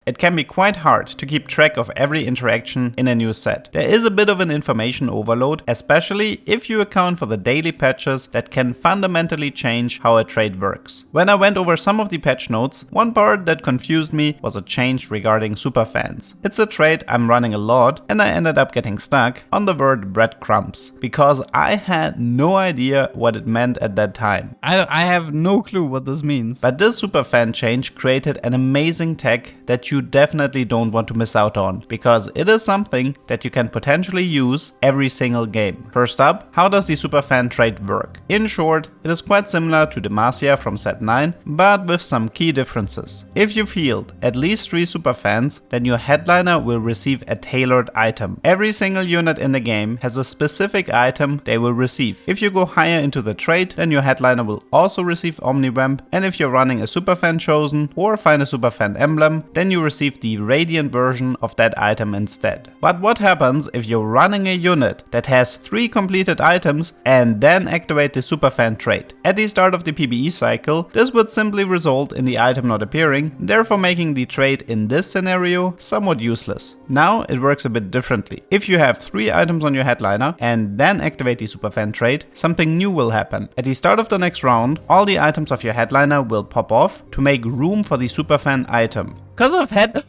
it can be quite hard to keep track of every interaction in a new set. There is a bit of an information overload, especially if you account for the daily patches that can fundamentally change how a trade works. When I went over some of the patch notes, one part that confused me was a change regarding Superfans. It's a trait I'm running a lot, and I ended up getting stuck on the word breadcrumbs, because I had no idea what it meant at that time. I have no clue what this means. But this Superfan change created an amazing tech that you definitely don't want to miss out on, because it is something that you can potentially use every single game. First up, how does the Superfan trait work? In short, it is quite similar to Demacia from set 9, but with some key differences. If you field at least 3 Superfans, then your headliner will receive a tailored item. Every single unit in the game has a specific item they will receive. If you go higher into the trait, then your headliner will also receive Omnivamp, and if you're running a Superfan chosen or find a Superfan emblem, then you receive the Radiant version of that item instead. But what happens if you're running a unit that has 3 completed items and then activate the Superfan trait? At the start of the PvE cycle, this would simply result in the item not appearing, therefore making the trait in this scenario somewhat useless. Now it works a bit differently. If you have 3 items on your headliner and then activate the Superfan trait, something new will happen. At the start of the next round, all the items of your headliner will pop off to make room for the Superfan item. Cause of head...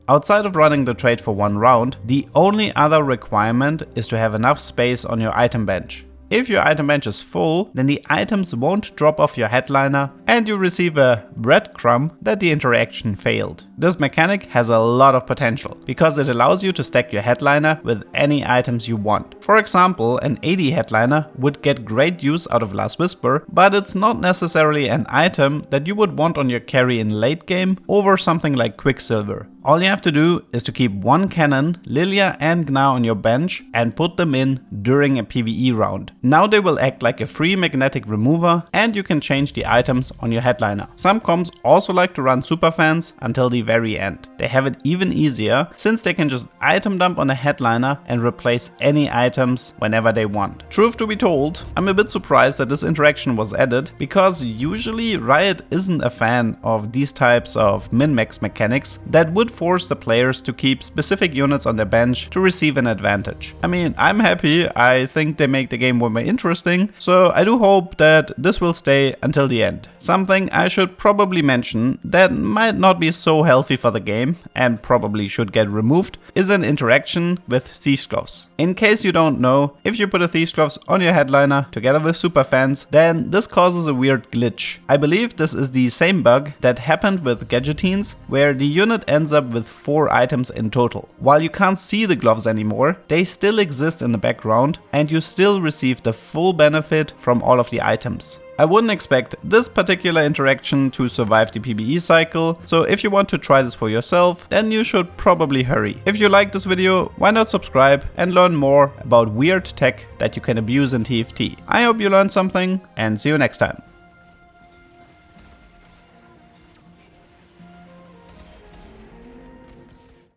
Outside of running the trait for one round, the only other requirement is to have enough space on your item bench. If your item bench is full, then the items won't drop off your headliner and you receive a breadcrumb that the interaction failed. This mechanic has a lot of potential, because it allows you to stack your headliner with any items you want. For example, an AD headliner would get great use out of Last Whisper, but it's not necessarily an item that you would want on your carry in late game over something like Quicksilver. All you have to do is to keep one cannon, Lilia and Gna on your bench and put them in during a PvE round. Now they will act like a free magnetic remover and you can change the items on your headliner. Some comps also like to run Superfans until the very end. They have it even easier since they can just item dump on a headliner and replace any items whenever they want. Truth to be told, I'm a bit surprised that this interaction was added, because usually Riot isn't a fan of these types of min-max mechanics that would force the players to keep specific units on their bench to receive an advantage. I mean, I'm happy, I think they make the game more interesting, so I do hope that this will stay until the end. Something I should probably mention that might not be so healthy for the game and probably should get removed is an interaction with Thieves' Gloves. In case you don't know, if you put a Thieves' Gloves on your headliner together with Superfans, then this causes a weird glitch. I believe this is the same bug that happened with Gadgetines, where the unit ends up with 4 items in total. While you can't see the gloves anymore, they still exist in the background and you still receive the full benefit from all of the items. I wouldn't expect this particular interaction to survive the PvE cycle, so if you want to try this for yourself, then you should probably hurry. If you like this video, why not subscribe and learn more about weird tech that you can abuse in TFT. I hope you learned something and see you next time.